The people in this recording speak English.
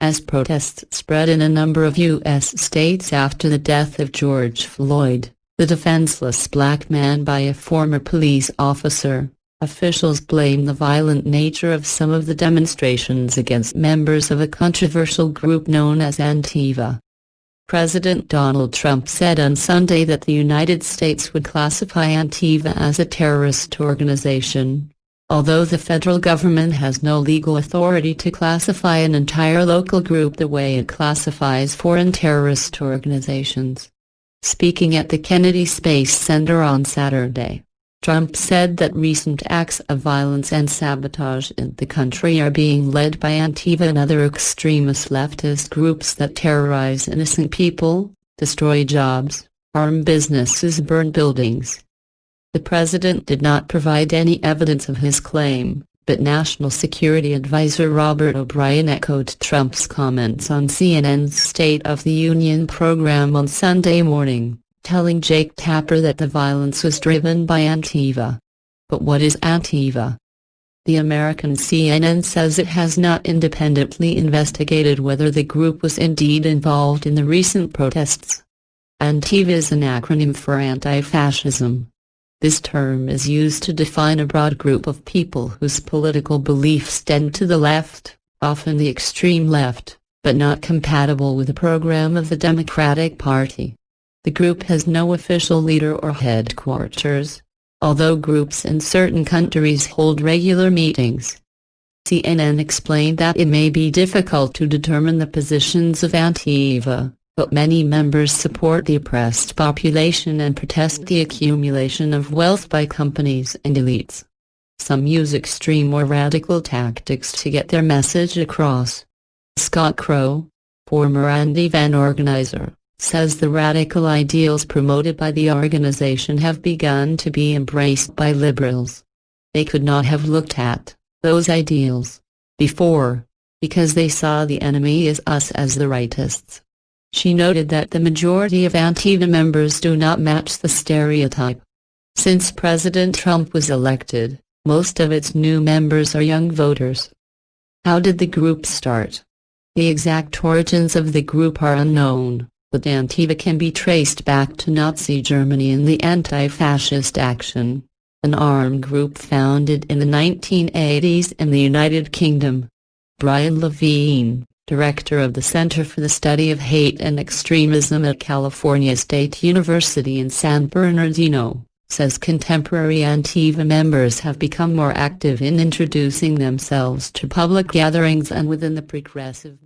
as protests spread in a number of U.S. states after the death of George Floyd, the defenseless black man by a former police officer. Officials blame the violent nature of some of the demonstrations against members of a controversial group known as Antiva. President Donald Trump said on Sunday that the United States would classify Antiva as a terrorist organization, although the federal government has no legal authority to classify an entire local group the way it classifies foreign terrorist organizations. Speaking at the Kennedy Space Center on Saturday, Trump said that recent acts of violence and sabotage in the country are being led by Antiva and other extremist leftist groups that terrorize innocent people, destroy jobs, harm businesses, burn buildings. The president did not provide any evidence of his claim, but National Security Advisor Robert O'Brien echoed Trump's comments on CNN's State of the Union program on Sunday morning, telling Jake Tapper that the violence was driven by Antiva. But what is Antiva? The American CNN says it has not independently investigated whether the group was indeed involved in the recent protests. Antiva is an acronym for anti-fascism. This term is used to define a broad group of people whose political beliefs tend to the left, often the extreme left, but not compatible with the program of the Democratic Party. The group has no official leader or headquarters, although groups in certain countries hold regular meetings. CNN explained that it may be difficult to determine the positions of Antiva, but many members support the oppressed population and protest the accumulation of wealth by companies and elites. Some use extreme or radical tactics to get their message across. Scott Crow, former Antiva organizer, says the radical ideals promoted by the organization have begun to be embraced by liberals. They could not have looked at those ideals before, because they saw the enemy as us as the rightists. She noted that the majority of Antiva members do not match the stereotype. Since President Trump was elected, most of its new members are young voters. How did the group start? The exact origins of the group are unknown, but Antiva can be traced back to Nazi Germany and the Anti-Fascist Action, an armed group founded in the 1980s in the United Kingdom. Brian Levine, director of the Center for the Study of Hate and Extremism at California State University in San Bernardino, says contemporary Antiva members have become more active in introducing themselves to public gatherings and within the progressive